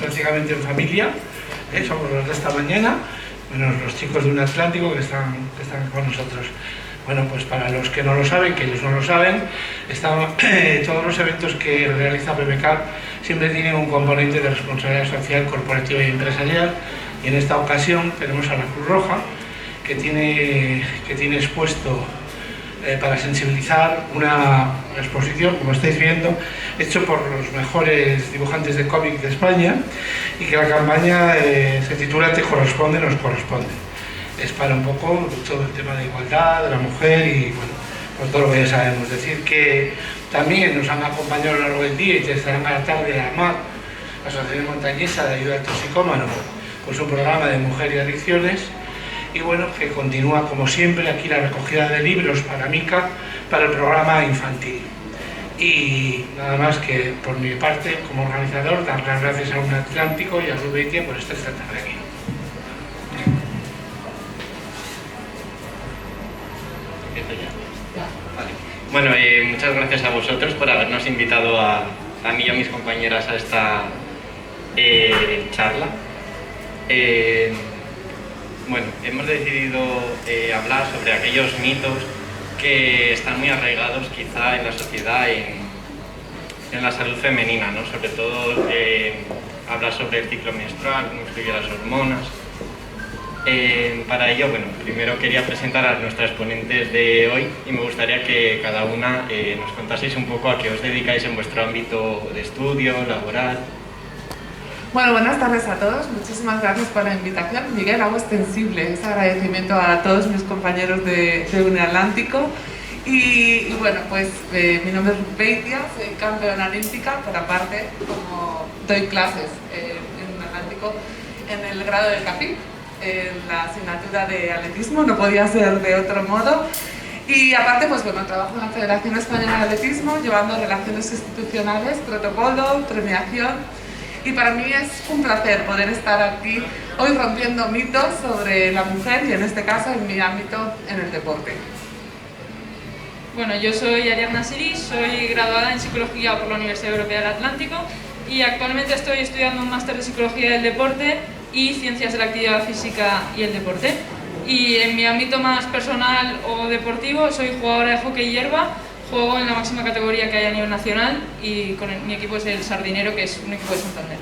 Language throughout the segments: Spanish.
prácticamente en familia, somos los de esta mañana, menos los chicos de un Atlántico que están con nosotros. Bueno, pues para los que no lo saben, que ellos no lo saben, todos los eventos que realiza PBCAP siempre tienen un componente de responsabilidad social, corporativa y empresarial, y en esta ocasión tenemos a la Cruz Roja, que tiene expuesto para sensibilizar una exposición, como estáis viendo, hecho por los mejores dibujantes de cómic de España, y que la campaña se titula Te corresponde, nos corresponde. Es para un poco todo el tema de igualdad, de la mujer y bueno, pues todo lo que ya sabemos. Decir que también nos han acompañado a lo largo del día y estarán a la tarde a AMAD, Asociación Montañesa de Ayuda al Toxicómano, con su programa de Mujer y Adicciones. Y bueno, que continúa como siempre aquí la recogida de libros para Mica, para el programa infantil. Y nada más que por mi parte, como organizador, dar las gracias a Un Atlántico y a Rubeitia por estar esta tarde aquí. Vale. Bueno, muchas gracias a vosotros por habernos invitado a mí y a mis compañeras a esta charla. Bueno, hemos decidido hablar sobre aquellos mitos que están muy arraigados quizá en la sociedad, en la salud femenina, ¿no? Sobre todo hablar sobre el ciclo menstrual, cómo influye las hormonas. Para ello, bueno, primero quería presentar a nuestras ponentes de hoy y me gustaría que cada una nos contaseis un poco a qué os dedicáis en vuestro ámbito de estudio, laboral. Bueno, buenas tardes a todos. Muchísimas gracias por la invitación. Miguel, hago extensible ese agradecimiento a todos mis compañeros de Un Atlántico. Y bueno, pues mi nombre es Rubeitia, soy campeona olímpica, pero aparte, como doy clases en Un Atlántico en el grado del CAFIP, en la asignatura de atletismo, no podía ser de otro modo. Y aparte, pues bueno, trabajo en la Federación Española de Atletismo, llevando relaciones institucionales, protocolo, premiación. Y para mí es un placer poder estar aquí hoy rompiendo mitos sobre la mujer y en este caso en mi ámbito en el deporte. Bueno, yo soy Ariadna Siris, soy graduada en Psicología por la Universidad Europea del Atlántico y actualmente estoy estudiando un máster de Psicología del Deporte y Ciencias de la Actividad Física y el Deporte. Y en mi ámbito más personal o deportivo soy jugadora de hockey hierba. Juego en la máxima categoría que hay a nivel nacional y mi equipo es el Sardinero, que es un equipo de Santander.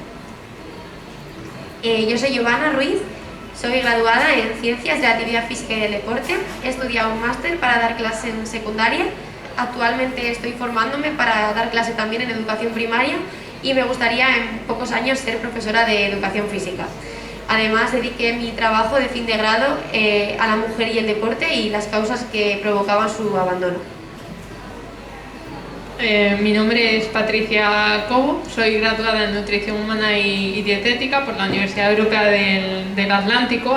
Yo soy Giovanna Ruiz, soy graduada en Ciencias de la Actividad Física y del Deporte. He estudiado un máster para dar clase en secundaria. Actualmente estoy formándome para dar clase también en educación primaria y me gustaría en pocos años ser profesora de educación física. Además, dediqué mi trabajo de fin de grado a la mujer y el deporte y las causas que provocaban su abandono. Mi nombre es Patricia Cobo, soy graduada en Nutrición Humana y Dietética por la Universidad Europea del Atlántico.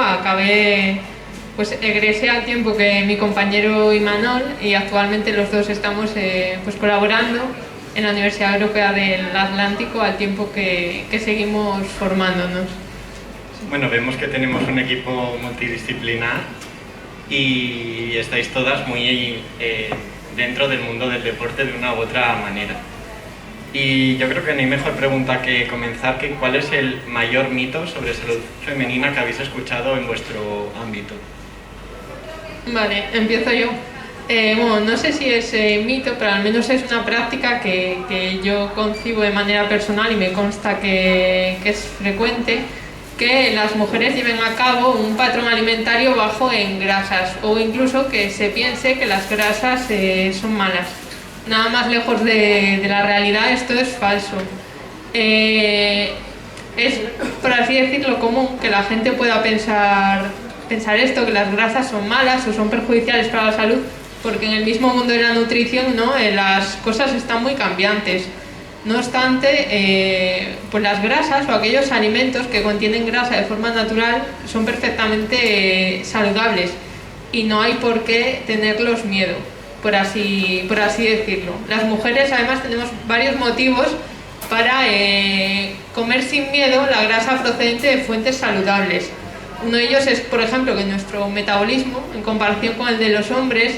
Egresé al tiempo que mi compañero Imanol y actualmente los dos estamos colaborando en la Universidad Europea del Atlántico al tiempo que seguimos formándonos. Bueno, vemos que tenemos un equipo multidisciplinar y estáis todas muy dentro del mundo del deporte de una u otra manera. Y yo creo que no hay mejor pregunta que comenzar que ¿cuál es el mayor mito sobre salud femenina que habéis escuchado en vuestro ámbito? Vale, empiezo yo. Bueno, no sé si es mito, pero al menos es una práctica que yo concibo de manera personal y me consta que es frecuente, que las mujeres lleven a cabo un patrón alimentario bajo en grasas o incluso que se piense que las grasas son malas. Nada más lejos de la realidad, esto es falso. Es, por así decirlo, común que la gente pueda pensar esto, que las grasas son malas o son perjudiciales para la salud, porque en el mismo mundo de la nutrición, ¿no? Las cosas están muy cambiantes. No obstante, pues las grasas o aquellos alimentos que contienen grasa de forma natural son perfectamente saludables y no hay por qué tenerlos miedo, por así decirlo. Las mujeres además tenemos varios motivos para comer sin miedo la grasa procedente de fuentes saludables. Uno de ellos es, por ejemplo, que nuestro metabolismo, en comparación con el de los hombres,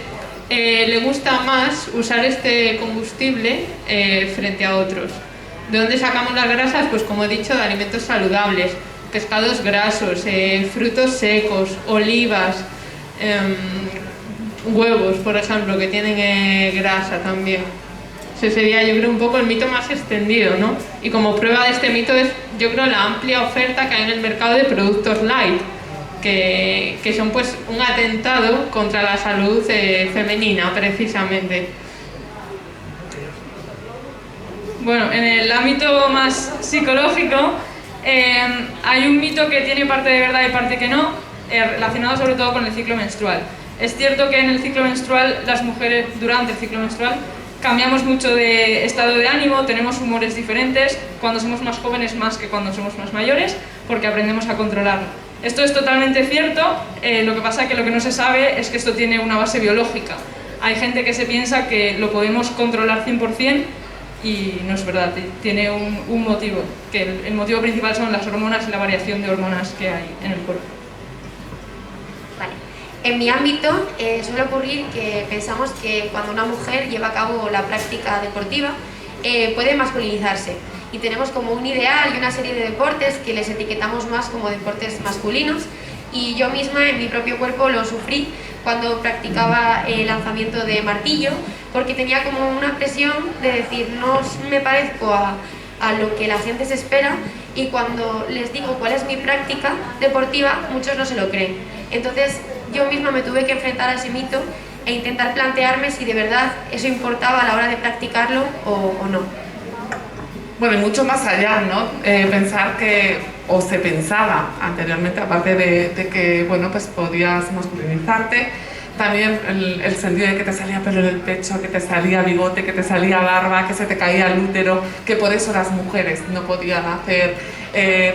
le gusta más usar este combustible frente a otros. ¿De dónde sacamos las grasas? Pues como he dicho, de alimentos saludables, pescados grasos, frutos secos, olivas, huevos, por ejemplo, que tienen grasa también. Ese sería, yo creo, un poco el mito más extendido, ¿no? Y como prueba de este mito es, yo creo, la amplia oferta que hay en el mercado de productos light, que son pues un atentado contra la salud femenina, precisamente. Bueno, en el ámbito más psicológico hay un mito que tiene parte de verdad y parte que no, relacionado sobre todo con el ciclo menstrual. Es cierto que en el ciclo menstrual, las mujeres durante el ciclo menstrual cambiamos mucho de estado de ánimo, tenemos humores diferentes cuando somos más jóvenes más que cuando somos más mayores, porque aprendemos a controlarlo. Esto es totalmente cierto, lo que pasa es que lo que no se sabe es que esto tiene una base biológica. Hay gente que se piensa que lo podemos controlar 100%, y no es verdad, tiene un motivo, que el motivo principal son las hormonas y la variación de hormonas que hay en el cuerpo. Vale. En mi ámbito suele ocurrir que pensamos que cuando una mujer lleva a cabo la práctica deportiva puede masculinizarse y tenemos como un ideal y una serie de deportes que les etiquetamos más como deportes masculinos, y yo misma en mi propio cuerpo lo sufrí cuando practicaba el lanzamiento de martillo, porque tenía como una presión de decir no me parezco a lo que la gente se espera, y cuando les digo cuál es mi práctica deportiva muchos no se lo creen. Entonces yo misma me tuve que enfrentar a ese mito e intentar plantearme si de verdad eso importaba a la hora de practicarlo o no. Bueno, y mucho más allá, ¿no? Pensar que, o se pensaba anteriormente, aparte de que, bueno, pues podías masculinizarte, también el sentido de que te salía pelo en el pecho, que te salía bigote, que te salía barba, que se te caía el útero, que por eso las mujeres no podían hacer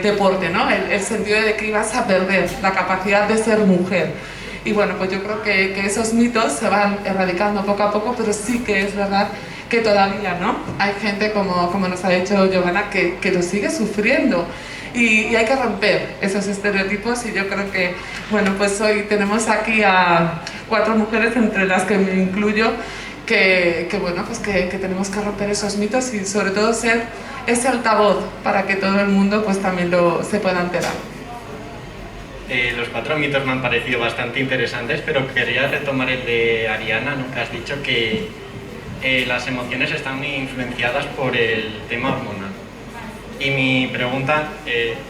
deporte, ¿no? El sentido de que ibas a perder la capacidad de ser mujer. Y bueno, pues yo creo que esos mitos se van erradicando poco a poco, pero sí que es verdad que todavía, ¿no? Hay gente, como nos ha dicho Giovanna, que lo sigue sufriendo. Y hay que romper esos estereotipos, y yo creo que, bueno, pues hoy tenemos aquí a 4 mujeres, entre las que me incluyo, bueno, pues que tenemos que romper esos mitos y sobre todo ser ese altavoz para que todo el mundo pues también se pueda enterar. Los 4 mitos me han parecido bastante interesantes, pero quería retomar el de Ariana, ¿no? Que has dicho que las emociones están muy influenciadas por el tema hormonal. Y mi pregunta,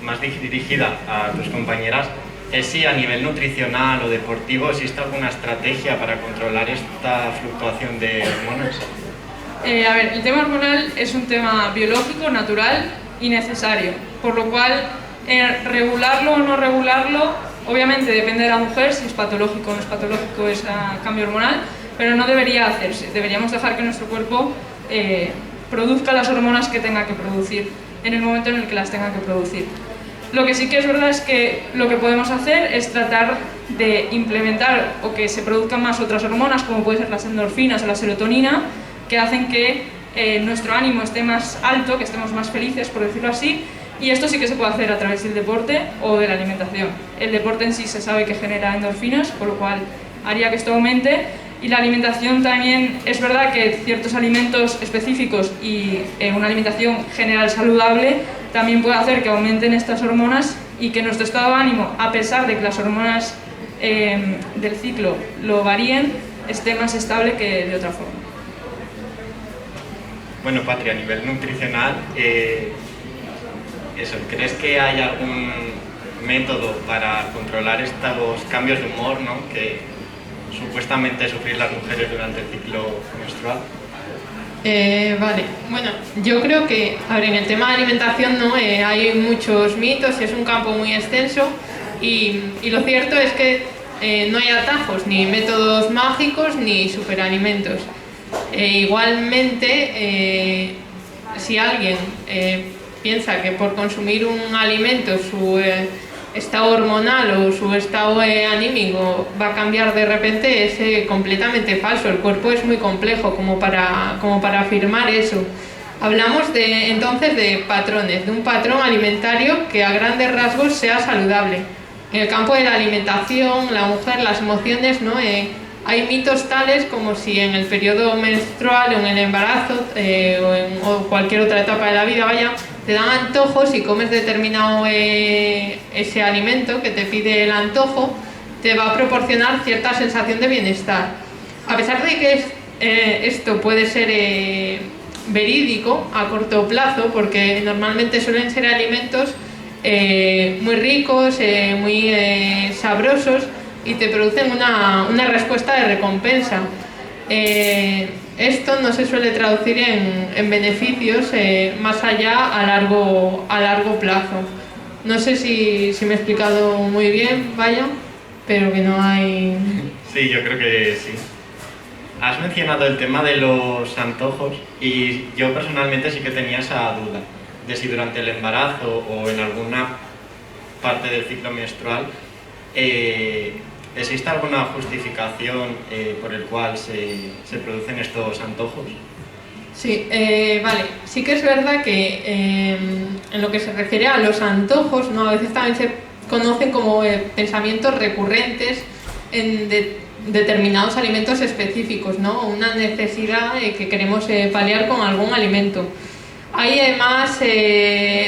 más dirigida a tus compañeras, es si a nivel nutricional o deportivo existe alguna estrategia para controlar esta fluctuación de hormonas. A ver, el tema hormonal es un tema biológico, natural y necesario, por lo cual regularlo o no regularlo, obviamente depende de la mujer, si es patológico o no es patológico ese cambio hormonal, pero no debería hacerse. Deberíamos dejar que nuestro cuerpo produzca las hormonas que tenga que producir en el momento en el que las tenga que producir. Lo que sí que es verdad es que lo que podemos hacer es tratar de implementar o que se produzcan más otras hormonas, como pueden ser las endorfinas o la serotonina, que hacen que nuestro ánimo esté más alto, que estemos más felices, por decirlo así, y esto sí que se puede hacer a través del deporte o de la alimentación. El deporte en sí se sabe que genera endorfinas, por lo cual haría que esto aumente, y la alimentación también es verdad que ciertos alimentos específicos y una alimentación general saludable también puede hacer que aumenten estas hormonas y que nuestro estado de ánimo, a pesar de que las hormonas del ciclo lo varíen, esté más estable que de otra forma. Bueno, Patria, a nivel nutricional, ¿crees que hay algún método para controlar estos cambios de humor, ¿no? que supuestamente sufrir las mujeres durante el ciclo menstrual? Vale, bueno, yo creo que, a ver, en el tema de alimentación no hay muchos mitos y es un campo muy extenso, y lo cierto es que no hay atajos, ni métodos mágicos, ni superalimentos. Igualmente, si alguien piensa que por consumir un alimento su estado hormonal o su estado anímico va a cambiar de repente, es completamente falso. El cuerpo es muy complejo como para afirmar eso. Hablamos entonces de patrones, de un patrón alimentario que a grandes rasgos sea saludable. En el campo de la alimentación, la mujer, las emociones, ¿no? Hay mitos tales como si en el periodo menstrual o en el embarazo o cualquier otra etapa de la vida, vaya, te dan antojos y comes determinado ese alimento que te pide el antojo, te va a proporcionar cierta sensación de bienestar. A pesar de que esto puede ser verídico a corto plazo, porque normalmente suelen ser alimentos muy ricos, muy sabrosos, y te producen una respuesta de recompensa. Esto no se suele traducir en beneficios más allá a largo plazo. No sé si me he explicado muy bien, vaya, pero que no hay... Sí, yo creo que sí. Has mencionado el tema de los antojos y yo personalmente sí que tenía esa duda de si durante el embarazo o en alguna parte del ciclo menstrual ¿existe alguna justificación por el cual se producen estos antojos? Sí, vale. Sí que es verdad que en lo que se refiere a los antojos, ¿no? A veces también se conocen como pensamientos recurrentes en determinados alimentos específicos, ¿no? Una necesidad que queremos paliar con algún alimento. Hay más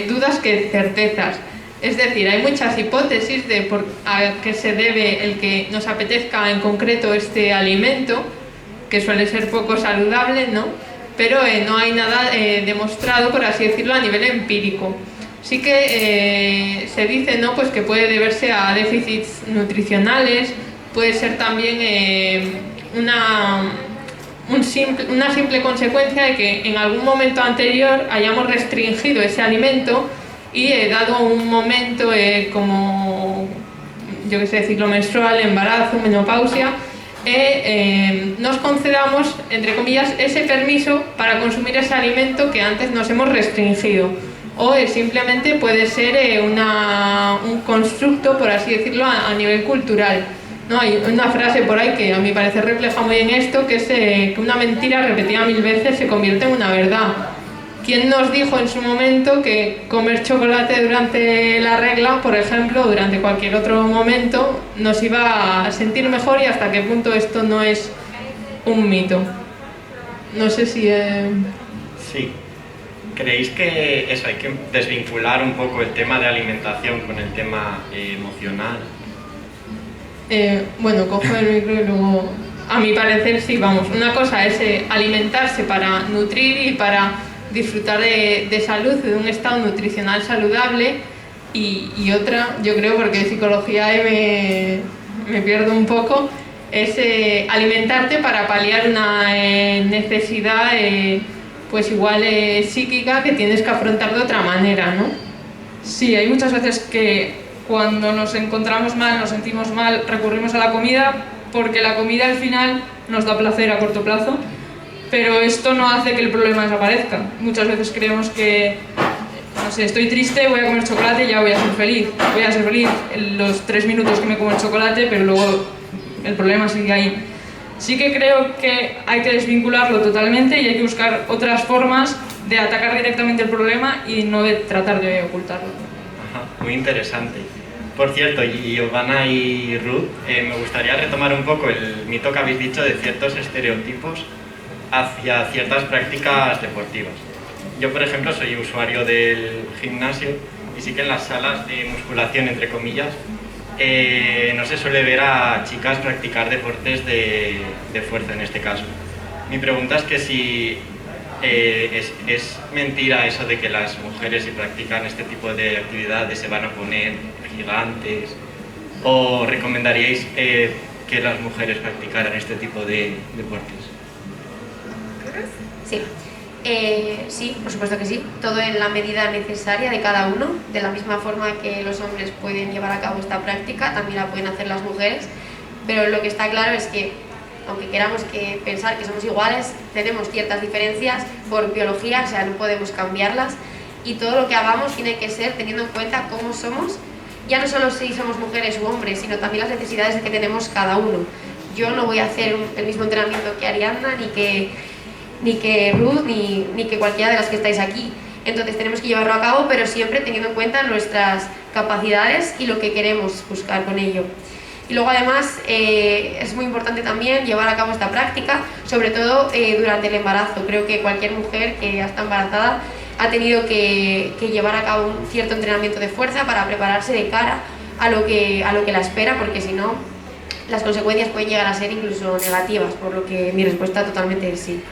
dudas que certezas. Es decir, hay muchas hipótesis de a qué se debe el que nos apetezca en concreto este alimento, que suele ser poco saludable, ¿no? Pero no hay nada demostrado, por así decirlo, a nivel empírico. Sí que se dice, ¿no? Pues que puede deberse a déficits nutricionales, puede ser también una simple consecuencia de que en algún momento anterior hayamos restringido ese alimento y dado un momento como, yo qué sé, ciclo menstrual, embarazo, menopausia, nos concedamos, entre comillas, ese permiso para consumir ese alimento que antes nos hemos restringido. O simplemente puede ser un constructo, por así decirlo, a nivel cultural. ¿No? Hay una frase por ahí que a mi parecer refleja muy bien esto, que es que una mentira repetida 1000 veces se convierte en una verdad. ¿Quién nos dijo en su momento que comer chocolate durante la regla, por ejemplo, o durante cualquier otro momento, nos iba a sentir mejor y hasta qué punto esto no es un mito? No sé si... Sí. ¿Creéis que eso hay que desvincular un poco el tema de alimentación con el tema emocional? Bueno, cojo el micro y luego... A mi parecer sí, vamos. Una cosa es alimentarse para nutrir y para disfrutar de salud, de un estado nutricional saludable, y otra, yo creo, porque de psicología me pierdo un poco, es alimentarte para paliar una necesidad pues igual psíquica que tienes que afrontar de otra manera, ¿no? Sí, hay muchas veces que cuando nos encontramos mal, nos sentimos mal, recurrimos a la comida porque la comida al final nos da placer a corto plazo, pero esto no hace que el problema desaparezca. Muchas veces creemos que, no sé, estoy triste, voy a comer chocolate y ya voy a ser feliz. Voy a ser feliz en los 3 minutos que me como el chocolate, pero luego el problema sigue ahí. Sí que creo que hay que desvincularlo totalmente y hay que buscar otras formas de atacar directamente el problema y no de tratar de ocultarlo. Ajá, muy interesante. Por cierto, Giovanna y Ruth, me gustaría retomar un poco el mito que habéis dicho de ciertos estereotipos hacia ciertas prácticas deportivas. Yo, por ejemplo, soy usuario del gimnasio y sí que en las salas de musculación, entre comillas, no se suele ver a chicas practicar deportes de fuerza en este caso. Mi pregunta es que si es mentira eso de que las mujeres, si practican este tipo de actividades, se van a poner gigantes, o recomendaríais que las mujeres practicaran este tipo de deportes. Sí. Sí, por supuesto que sí. Todo en la medida necesaria de cada uno. De la misma forma que los hombres pueden llevar a cabo esta práctica, también la pueden hacer las mujeres. Pero lo que está claro es que, aunque queramos pensar que somos iguales, tenemos ciertas diferencias por biología, o sea, no podemos cambiarlas. Y todo lo que hagamos tiene que ser teniendo en cuenta cómo somos, ya no solo si somos mujeres u hombres, sino también las necesidades que tenemos cada uno. Yo no voy a hacer el mismo entrenamiento que Ariadna, ni que Ruth, ni que cualquiera de las que estáis aquí. Entonces tenemos que llevarlo a cabo, pero siempre teniendo en cuenta nuestras capacidades y lo que queremos buscar con ello. Y luego además es muy importante también llevar a cabo esta práctica, sobre todo durante el embarazo. Creo que cualquier mujer que ya está embarazada ha tenido que llevar a cabo un cierto entrenamiento de fuerza para prepararse de cara a lo que la espera, porque si no, las consecuencias pueden llegar a ser incluso negativas, por lo que mi respuesta totalmente es sí.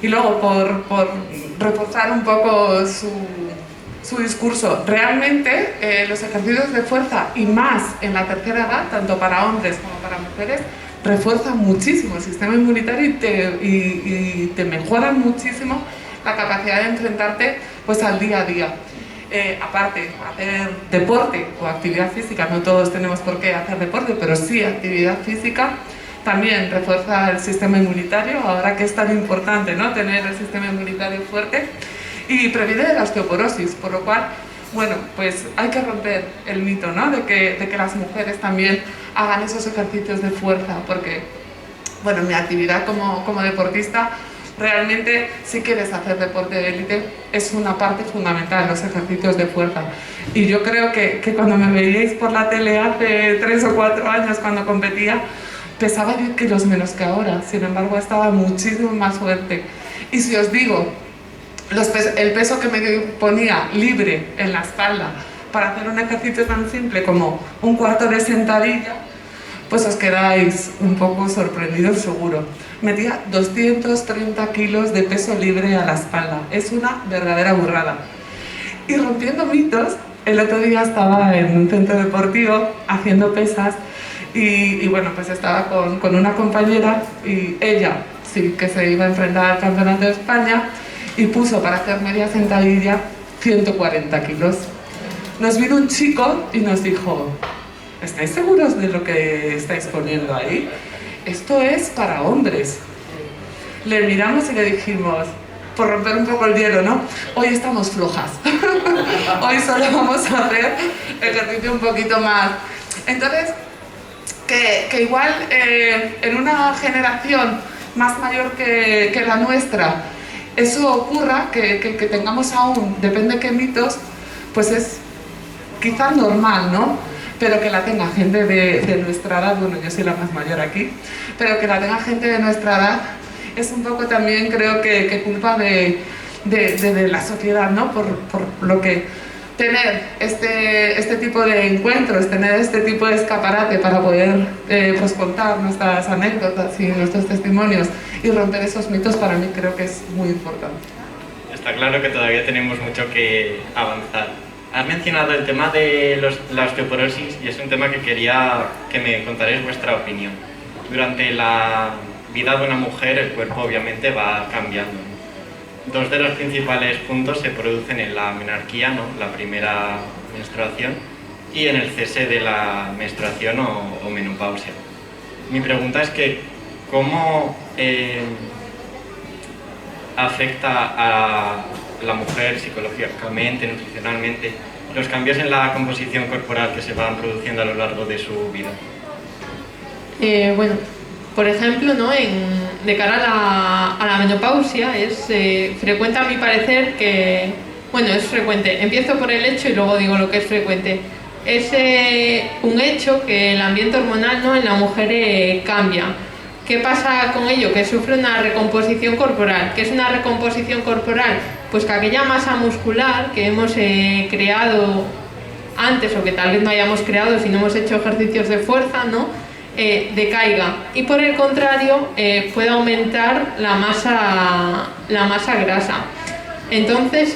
Y luego, por reforzar un poco su discurso, realmente los ejercicios de fuerza, y más en la tercera edad, tanto para hombres como para mujeres, refuerzan muchísimo el sistema inmunitario y te mejoran muchísimo la capacidad de enfrentarte pues, al día a día. Aparte, hacer deporte o actividad física, no todos tenemos por qué hacer deporte, pero sí actividad física, también refuerza el sistema inmunitario, ahora que es tan importante, ¿no?, tener el sistema inmunitario fuerte, y previene de la osteoporosis, por lo cual, bueno, pues hay que romper el mito, ¿no?, de que las mujeres también hagan esos ejercicios de fuerza, porque, bueno, mi actividad como deportista, realmente, si quieres hacer deporte de élite, es una parte fundamental, los ejercicios de fuerza. Y yo creo que cuando me veíais por la tele hace 3 o 4 años, cuando competía, pesaba 10 kilos menos que ahora, sin embargo estaba muchísimo más fuerte. Y si os digo, el peso que me ponía libre en la espalda para hacer un ejercicio tan simple como un cuarto de sentadilla, pues os quedáis un poco sorprendidos seguro. Metía 230 kilos de peso libre a la espalda. Es una verdadera burrada. Y rompiendo mitos, el otro día estaba en un centro deportivo haciendo pesas y bueno, pues estaba con una compañera y ella sí que se iba a enfrentar al campeonato de España y puso para hacer media sentadilla 140 kilos. Nos vino un chico y nos dijo: ¿estáis seguros de lo que estáis poniendo ahí? Esto es para hombres. Le miramos y le dijimos, por romper un poco el hielo, ¿no?, hoy estamos flojas. Hoy solo vamos a hacer ejercicio un poquito más. Entonces, que igual en una generación más mayor que la nuestra, eso ocurra, que tengamos aún, depende qué mitos, pues es quizás normal, ¿no? Pero que la tenga gente de nuestra edad, bueno, yo soy la más mayor aquí, pero que la tenga gente de nuestra edad es un poco también, creo que culpa de la sociedad, ¿no? Por lo que tener este tipo de encuentros, tener este tipo de escaparate para poder pues contar nuestras anécdotas y nuestros testimonios y romper esos mitos, para mí creo que es muy importante. Está claro que todavía tenemos mucho que avanzar. Has mencionado el tema de la osteoporosis y es un tema que quería que me contarais vuestra opinión. Durante la vida de una mujer el cuerpo obviamente va cambiando. Dos de los principales puntos se producen en la menarquía, ¿no?, la primera menstruación, y en el cese de la menstruación o menopausia. Mi pregunta es que ¿cómo afecta a la mujer psicológicamente, nutricionalmente, los cambios en la composición corporal que se van produciendo a lo largo de su vida? Bueno, por ejemplo, ¿no?, de cara a la menopausia es frecuente, a mi parecer, que... Bueno, es frecuente. Empiezo por el hecho y luego digo lo que es frecuente. Es un hecho que el ambiente hormonal, ¿no?, en la mujer cambia. ¿Qué pasa con ello? Que sufre una recomposición corporal. ¿Qué es una recomposición corporal? Pues que aquella masa muscular que hemos creado antes, o que tal vez no hayamos creado si no hemos hecho ejercicios de fuerza, ¿no?, decaiga, y por el contrario puede aumentar la masa grasa. Entonces,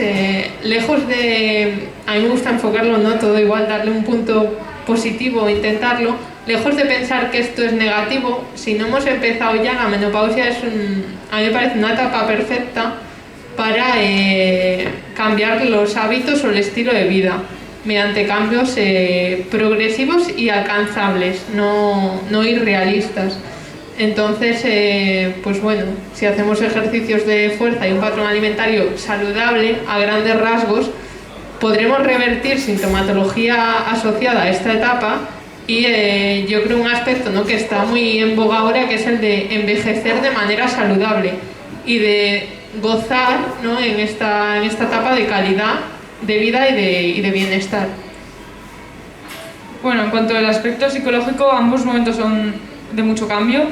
lejos de... A mí me gusta enfocarlo, ¿no?, todo igual, darle un punto positivo, intentarlo. Lejos de pensar que esto es negativo, si no hemos empezado ya, la menopausia a mí me parece una etapa perfecta para cambiar los hábitos o el estilo de vida mediante cambios progresivos y alcanzables, no irrealistas. Entonces, pues bueno, si hacemos ejercicios de fuerza y un patrón alimentario saludable, a grandes rasgos, podremos revertir sintomatología asociada a esta etapa. Y yo creo un aspecto, ¿no?, que está muy en boga ahora, que es el de envejecer de manera saludable y de gozar, ¿no?, en esta etapa de calidad de vida y de bienestar. Bueno, en cuanto al aspecto psicológico, ambos momentos son de mucho cambio.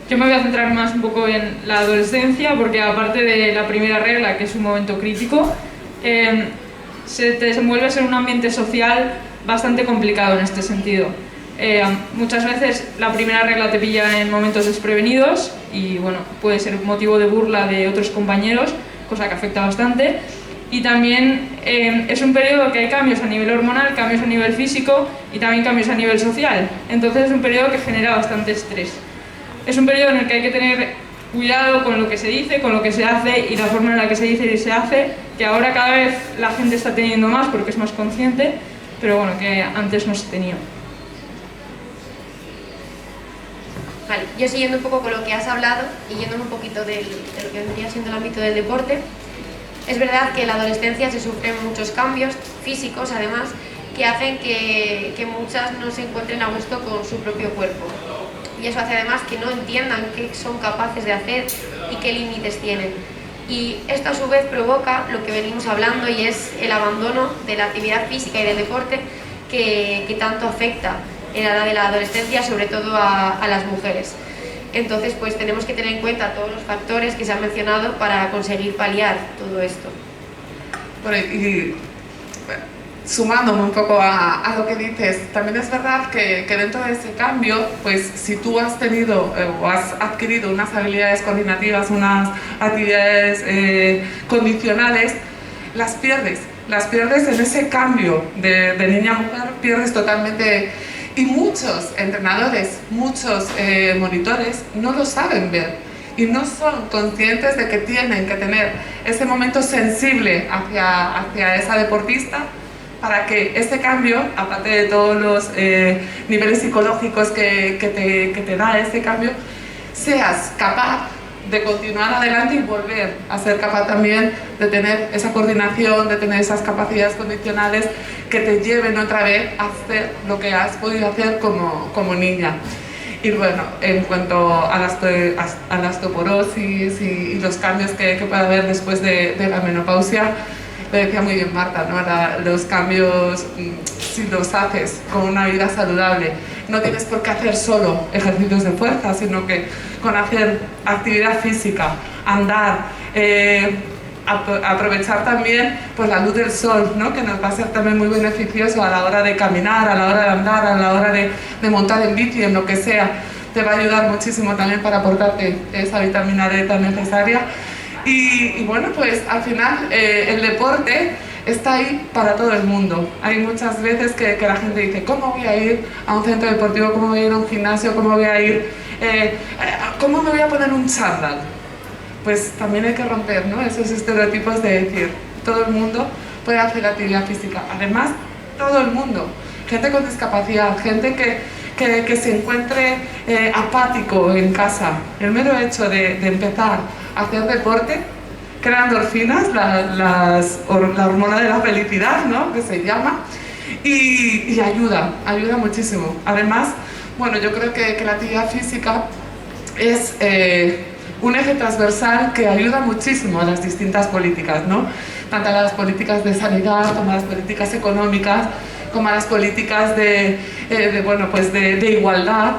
Yo me voy a centrar más un poco en la adolescencia, porque aparte de la primera regla, que es un momento crítico, se te desenvuelves en un ambiente social bastante complicado en este sentido. Muchas veces la primera regla te pilla en momentos desprevenidos y bueno, puede ser motivo de burla de otros compañeros, cosa que afecta bastante. Y también es un periodo que hay cambios a nivel hormonal, cambios a nivel físico y también cambios a nivel social. Entonces es un periodo que genera bastante estrés. Es un periodo en el que hay que tener cuidado con lo que se dice, con lo que se hace y la forma en la que se dice y se hace, que ahora cada vez la gente está teniendo más porque es más consciente, pero bueno, que antes no se tenía. Vale, yo siguiendo un poco con lo que has hablado y yéndome un poquito de lo que vendría siendo el ámbito del deporte, es verdad que en la adolescencia se sufren muchos cambios físicos, además, que hacen que muchas no se encuentren a gusto con su propio cuerpo. Y eso hace además que no entiendan qué son capaces de hacer y qué límites tienen. Y esto a su vez provoca lo que venimos hablando y es el abandono de la actividad física y del deporte que tanto afecta en la edad de la adolescencia, sobre todo a las mujeres. Entonces, pues tenemos que tener en cuenta todos los factores que se han mencionado para conseguir paliar todo esto. Bueno, y sumándome un poco a lo que dices, también es verdad que dentro de ese cambio, pues si tú has tenido o has adquirido unas habilidades coordinativas, unas actividades condicionales, las pierdes en ese cambio de niña a mujer, pierdes totalmente. Y muchos entrenadores, muchos monitores no lo saben ver y no son conscientes de que tienen que tener ese momento sensible hacia esa deportista para que ese cambio, aparte de todos los niveles psicológicos que te da ese cambio, seas capaz de continuar adelante y volver a ser capaz también de tener esa coordinación, de tener esas capacidades condicionales que te lleven otra vez a hacer lo que has podido hacer como niña. Y bueno, en cuanto a la osteoporosis y los cambios que puede haber después de la menopausia, lo decía muy bien Marta, ¿no? Los cambios, si los haces con una vida saludable, no tienes por qué hacer solo ejercicios de fuerza, sino que con hacer actividad física, andar, aprovechar también pues, la luz del sol, ¿no? Que nos va a ser también muy beneficioso a la hora de caminar, a la hora de andar, a la hora de montar en bici, en lo que sea. Te va a ayudar muchísimo también para aportarte esa vitamina D tan necesaria. Y bueno, pues al final el deporte está ahí para todo el mundo. Hay muchas veces que la gente dice, ¿cómo voy a ir a un centro deportivo? ¿Cómo voy a ir a un gimnasio? ¿Cómo voy a ir? ¿Cómo me voy a poner un chándal? Pues también hay que romper, ¿no? Esos estereotipos de decir, todo el mundo puede hacer actividad física. Además, todo el mundo. Gente con discapacidad, gente que se encuentre apático en casa. El mero hecho de empezar a hacer deporte crea endorfinas, la hormona de la felicidad, ¿no? Que se llama, y ayuda muchísimo. Además, bueno, yo creo que la actividad física es un eje transversal que ayuda muchísimo a las distintas políticas, ¿no? Tanto a las políticas de sanidad como a las políticas económicas, como a las políticas de igualdad.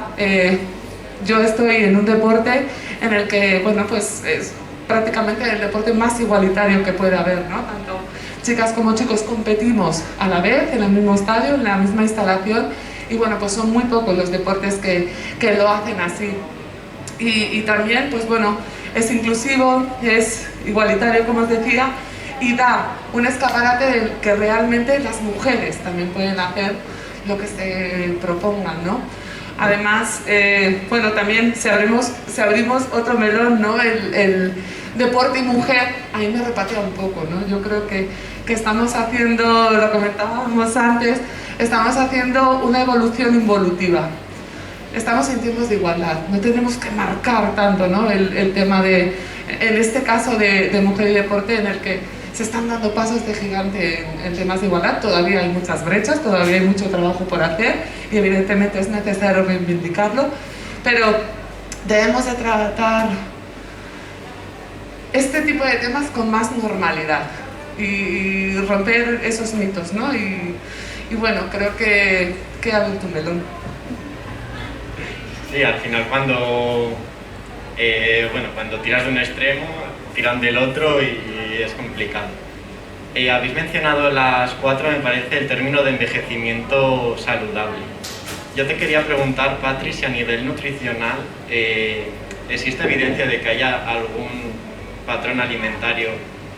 Yo estoy en un deporte en el que, bueno, pues es prácticamente el deporte más igualitario que puede haber, ¿no? Tanto chicas como chicos competimos a la vez, en el mismo estadio, en la misma instalación, y bueno, pues son muy pocos los deportes que lo hacen así. Y también, pues bueno, es inclusivo, es igualitario, como os decía, y da un escaparate del que realmente las mujeres también pueden hacer lo que se propongan, ¿no? Además, bueno, también si abrimos otro melón, ¿no? El deporte y mujer, a mí me repatea un poco, ¿no? Yo creo que estamos haciendo, lo comentábamos antes, estamos haciendo una evolución involutiva. Estamos en tiempos de igualdad, no tenemos que marcar tanto, ¿no? el tema de, en este caso de mujer y deporte, en el que se están dando pasos de gigante en temas de igualdad. Todavía hay muchas brechas, todavía hay mucho trabajo por hacer y evidentemente es necesario reivindicarlo, pero debemos de tratar este tipo de temas con más normalidad y romper esos mitos, ¿no? y bueno, creo que ha abierto un melón. Sí, al final cuando tiras de un extremo, tiran del otro y es complicado. Habéis mencionado las 4, me parece, el término de envejecimiento saludable. Yo te quería preguntar, Patri, si a nivel nutricional existe evidencia de que haya algún patrón alimentario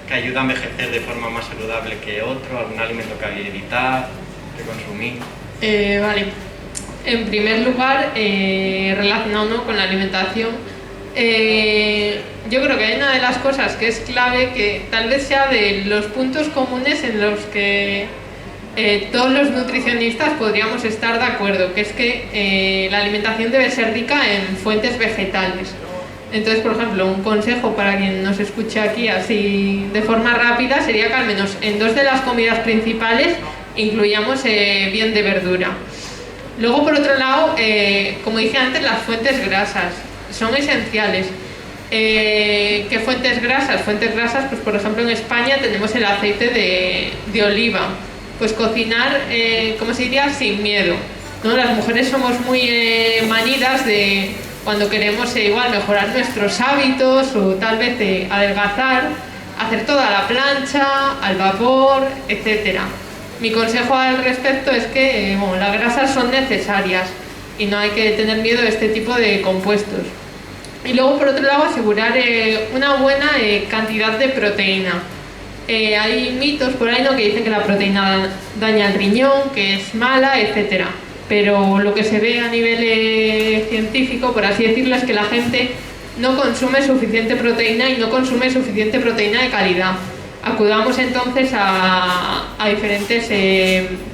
que ayuda a envejecer de forma más saludable que otro, algún alimento que hay que evitar, que consumir. Vale. En primer lugar, relacionado, ¿no?, con la alimentación, yo creo que hay una de las cosas que es clave, que tal vez sea de los puntos comunes en los que todos los nutricionistas podríamos estar de acuerdo, que es que la alimentación debe ser rica en fuentes vegetales. Entonces, por ejemplo, un consejo para quien nos escuche aquí así de forma rápida sería que al menos en 2 de las comidas principales incluyamos bien de verdura. Luego, por otro lado, como dije antes, las fuentes grasas son esenciales. ¿Qué fuentes grasas? Fuentes grasas, pues por ejemplo en España tenemos el aceite de oliva. Pues cocinar, ¿cómo se diría?, sin miedo, ¿no? Las mujeres somos muy manidas de cuando queremos igual mejorar nuestros hábitos o tal vez adelgazar, hacer toda la plancha, al vapor, etcétera. Mi consejo al respecto es que las grasas son necesarias y no hay que tener miedo a este tipo de compuestos. Y luego, por otro lado, asegurar una buena cantidad de proteína. Hay mitos por ahí, ¿no?, que dicen que la proteína daña el riñón, que es mala, etcétera. Pero lo que se ve a nivel científico, por así decirlo, es que la gente no consume suficiente proteína y no consume suficiente proteína de calidad. Acudamos entonces a diferentes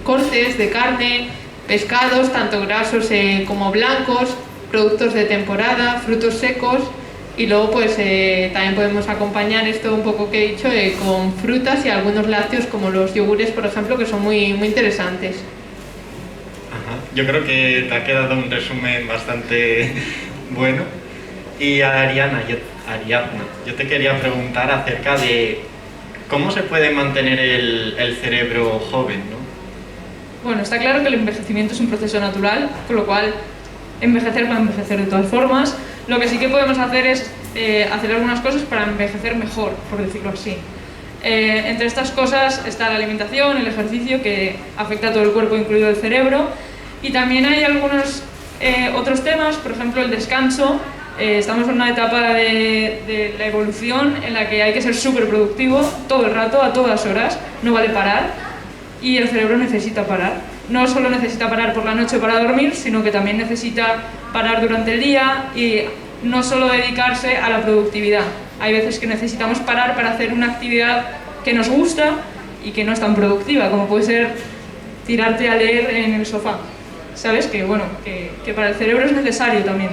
cortes de carne, pescados, tanto grasos como blancos, productos de temporada, frutos secos, y luego pues también podemos acompañar esto un poco que he dicho con frutas y algunos lácteos como los yogures, por ejemplo, que son muy, muy interesantes. Ajá. Yo creo que te ha quedado un resumen bastante bueno. Y a Ariadna, yo te quería preguntar acerca de cómo se puede mantener el cerebro joven, ¿no? Bueno, está claro que el envejecimiento es un proceso natural, con lo cual envejecer va a envejecer de todas formas. Lo que sí que podemos hacer es hacer algunas cosas para envejecer mejor, por decirlo así. Entre estas cosas está la alimentación, el ejercicio, que afecta a todo el cuerpo, incluido el cerebro, y también hay algunos otros temas, por ejemplo el descanso. Estamos en una etapa de la evolución en la que hay que ser súper productivo todo el rato, a todas horas, no vale parar, y el cerebro necesita parar. No solo necesita parar por la noche para dormir, sino que también necesita parar durante el día y no solo dedicarse a la productividad. Hay veces que necesitamos parar para hacer una actividad que nos gusta y que no es tan productiva, como puede ser tirarte a leer en el sofá. ¿Sabes? Que bueno, que para el cerebro es necesario también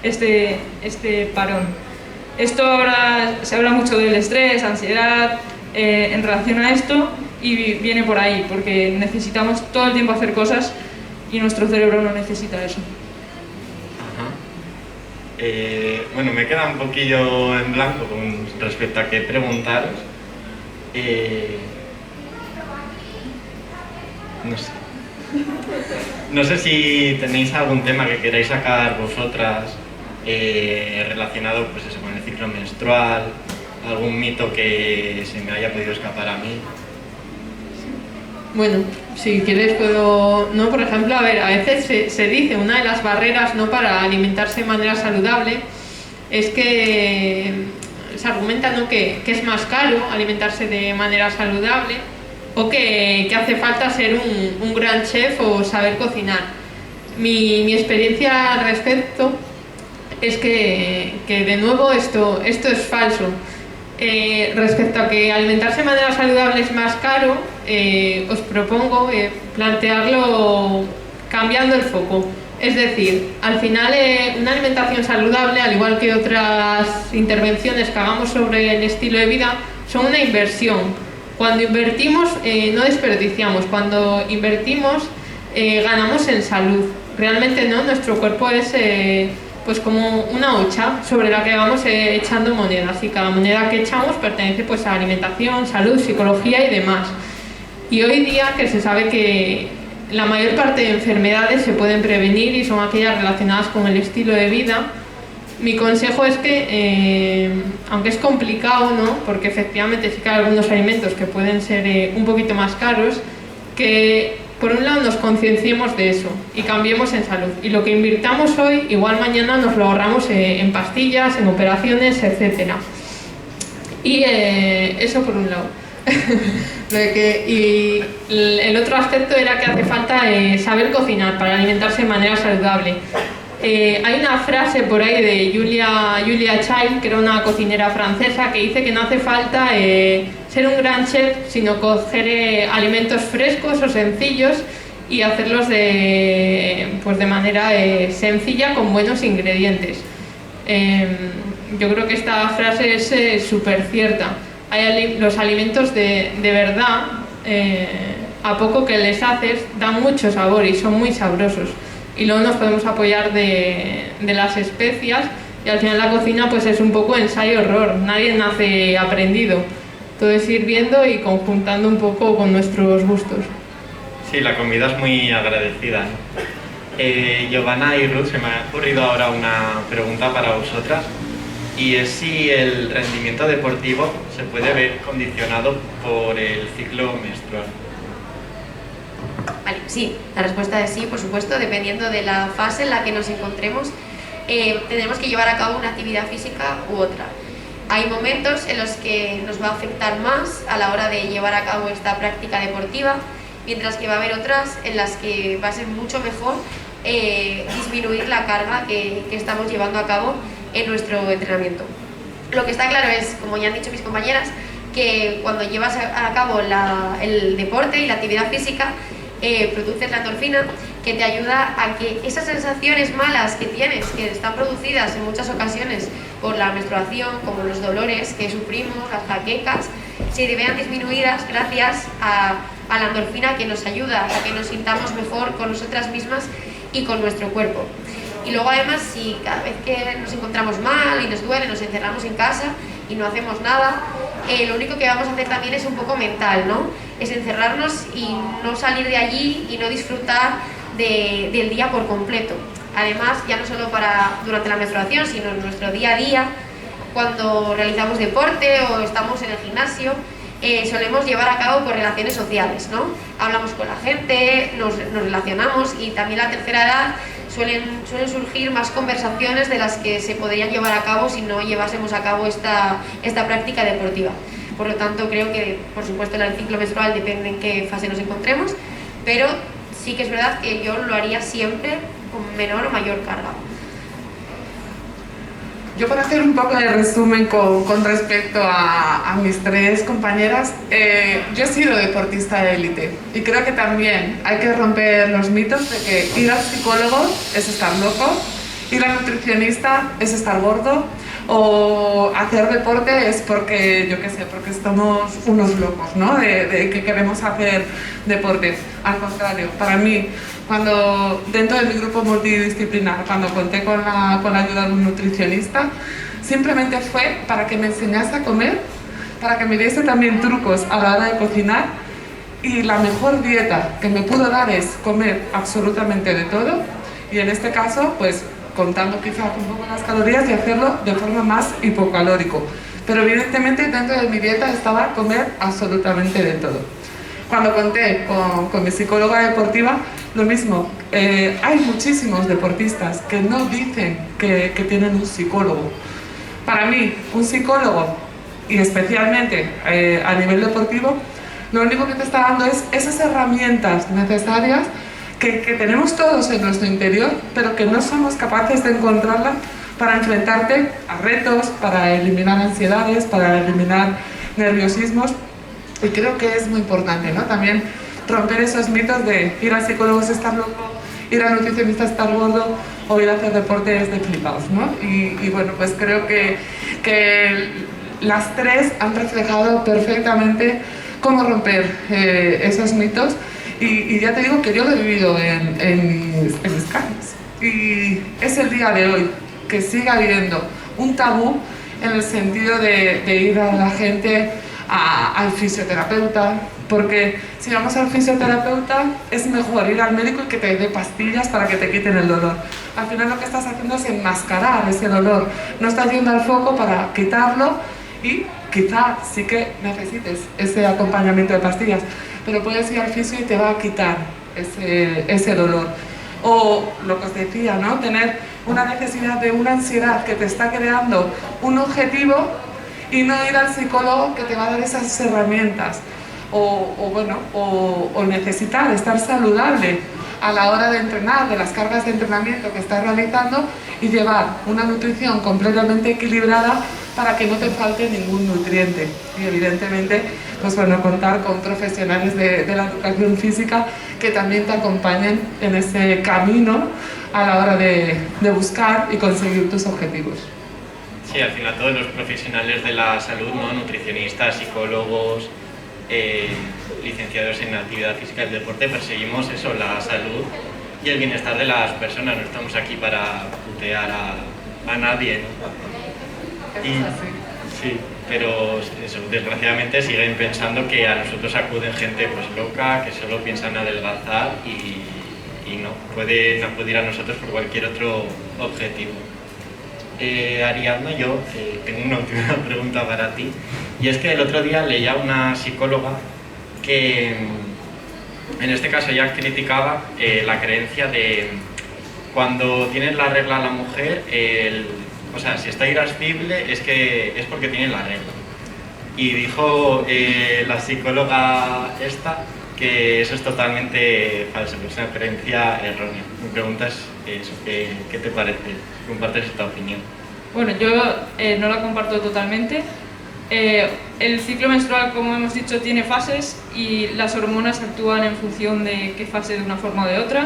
este parón. Esto ahora se habla mucho del estrés, ansiedad, en relación a esto, y viene por ahí, porque necesitamos todo el tiempo hacer cosas y nuestro cerebro no necesita eso. Ajá. Bueno, me queda un poquillo en blanco con respecto a qué preguntaros. No sé. No sé si tenéis algún tema que queráis sacar vosotras relacionado pues eso, con el ciclo menstrual, algún mito que se me haya podido escapar a mí. Bueno, si quieres puedo, ¿no? Por ejemplo, a ver, a veces se dice, una de las barreras, ¿no?, para alimentarse de manera saludable es que se argumenta, ¿no?, que es más caro alimentarse de manera saludable, o que hace falta ser un gran chef o saber cocinar. Mi experiencia al respecto es que de nuevo esto es falso. Respecto a que alimentarse de manera saludable es más caro, os propongo plantearlo cambiando el foco. Es decir, al final una alimentación saludable, al igual que otras intervenciones que hagamos sobre el estilo de vida, son una inversión. Cuando invertimos no desperdiciamos, cuando invertimos ganamos en salud. Realmente no, nuestro cuerpo es pues como una hocha sobre la que vamos echando monedas, y cada moneda que echamos pertenece pues a alimentación, salud, psicología y demás. Y hoy día que se sabe que la mayor parte de enfermedades se pueden prevenir y son aquellas relacionadas con el estilo de vida. Mi consejo es que, aunque es complicado, ¿no? Porque efectivamente sí que hay algunos alimentos que pueden ser un poquito más caros, que por un lado nos concienciemos de eso y cambiemos en salud. Y lo que invirtamos hoy, igual mañana nos lo ahorramos en pastillas, en operaciones, etc. Y eso por un lado. Y el otro aspecto era que hace falta saber cocinar para alimentarse de manera saludable. Hay una frase por ahí de Julia Child, que era una cocinera francesa, que dice que no hace falta ser un gran chef, sino coger alimentos frescos o sencillos y hacerlos de manera sencilla con buenos ingredientes. Yo creo que esta frase es súper cierta. Los alimentos de verdad, a poco que les haces, dan mucho sabor y son muy sabrosos. Y luego nos podemos apoyar de las especias, y al final la cocina pues es un poco ensayo-error, nadie nace aprendido, todo es ir viendo y conjuntando un poco con nuestros gustos. Sí, la comida es muy agradecida, ¿no? Giovanna y Ruth, se me ha ocurrido ahora una pregunta para vosotras, y es si el rendimiento deportivo se puede ver condicionado por el ciclo menstrual. Vale, sí, la respuesta es sí, por supuesto, dependiendo de la fase en la que nos encontremos, tendremos que llevar a cabo una actividad física u otra. Hay momentos en los que nos va a afectar más a la hora de llevar a cabo esta práctica deportiva, mientras que va a haber otras en las que va a ser mucho mejor disminuir la carga que estamos llevando a cabo en nuestro entrenamiento. Lo que está claro es, como ya han dicho mis compañeras, que cuando llevas a cabo el deporte y la actividad física, produces la endorfina, que te ayuda a que esas sensaciones malas que tienes, que están producidas en muchas ocasiones por la menstruación, como los dolores que sufrimos, las jaquecas, se vean disminuidas gracias a la endorfina, que nos ayuda a que nos sintamos mejor con nosotras mismas y con nuestro cuerpo. Y luego además, si cada vez que nos encontramos mal y nos duele, nos encerramos en casa y no hacemos nada, lo único que vamos a hacer también es un poco mental, ¿no? Es encerrarnos y no salir de allí y no disfrutar del día por completo. Además, ya no solo durante la menstruación, sino en nuestro día a día, cuando realizamos deporte o estamos en el gimnasio, solemos llevar a cabo por relaciones sociales, ¿no? Hablamos con la gente, nos relacionamos, y también a la tercera edad suelen surgir más conversaciones de las que se podrían llevar a cabo si no llevásemos a cabo esta práctica deportiva. Por lo tanto, creo que, por supuesto, el ciclo menstrual depende en qué fase nos encontremos, pero sí que es verdad que yo lo haría siempre con menor o mayor carga. Yo, para hacer un poco de resumen con respecto a mis tres compañeras, yo he sido deportista de élite y creo que también hay que romper los mitos de que ir al psicólogo es estar loco, ir al nutricionista es estar gordo, o hacer deporte es porque, yo qué sé, porque estamos unos locos, ¿no? De que queremos hacer deporte. Al contrario, para mí, cuando dentro de mi grupo multidisciplinar, cuando conté con la ayuda de un nutricionista, simplemente fue para que me enseñase a comer, para que me diese también trucos a la hora de cocinar, y la mejor dieta que me pudo dar es comer absolutamente de todo, y en este caso, pues, contando quizás un poco las calorías y hacerlo de forma más hipocalórico. Pero evidentemente dentro de mi dieta estaba comer absolutamente de todo. Cuando conté con mi psicóloga deportiva, lo mismo. Hay muchísimos deportistas que no dicen que tienen un psicólogo. Para mí, un psicólogo, y especialmente a nivel deportivo, lo único que te está dando es esas herramientas necesarias que tenemos todos en nuestro interior, pero que no somos capaces de encontrarla para enfrentarte a retos, para eliminar ansiedades, para eliminar nerviosismos. Y creo que es muy importante, ¿no? También romper esos mitos de ir al psicólogo es estar loco, ir al nutricionista es estar gordo, o ir a hacer deporte es de flipados, ¿no? Y bueno, pues creo que las tres han reflejado perfectamente cómo romper esos mitos. Y ya te digo que yo lo he vivido en mis carnes. Y es el día de hoy que sigue habiendo un tabú en el sentido de ir a la gente al fisioterapeuta, Porque si vamos al fisioterapeuta es mejor ir al médico y que te dé pastillas para que te quiten el dolor. Al final lo que estás haciendo es enmascarar ese dolor, no estás yendo al foco para quitarlo y quizá sí que necesites ese acompañamiento de pastillas, pero puedes ir al fisio y te va a quitar ese dolor. O lo que os decía, ¿no? Tener una necesidad de una ansiedad que te está creando un objetivo y no ir al psicólogo que te va a dar esas herramientas. O necesitar estar saludable a la hora de entrenar, de las cargas de entrenamiento que estás realizando y llevar una nutrición completamente equilibrada para que no te falte ningún nutriente. Y evidentemente, pues bueno, contar con profesionales de la educación física que también te acompañen en ese camino a la hora de buscar y conseguir tus objetivos. Sí, al final todos los profesionales de la salud, ¿no? Nutricionistas, psicólogos, licenciados en actividad física y el deporte, perseguimos eso, la salud y el bienestar de las personas. No estamos aquí para putear a nadie, ¿no? Sí, pero eso, desgraciadamente siguen pensando que a nosotros acuden gente pues loca, que solo piensa en adelgazar y no, pueden acudir a nosotros por cualquier otro objetivo. Ariadna, yo tengo una última pregunta para ti, y es que el otro día leía una psicóloga que en este caso ya criticaba la creencia de cuando tienes la regla la mujer, o sea, si está irascible es porque tiene la regla. Y dijo la psicóloga esta que eso es totalmente falso, que es una creencia errónea. Mi pregunta es eso, ¿qué te parece? ¿Compartes esta opinión? Bueno, yo no la comparto totalmente. El ciclo menstrual, como hemos dicho, tiene fases y las hormonas actúan en función de qué fase de una forma o de otra.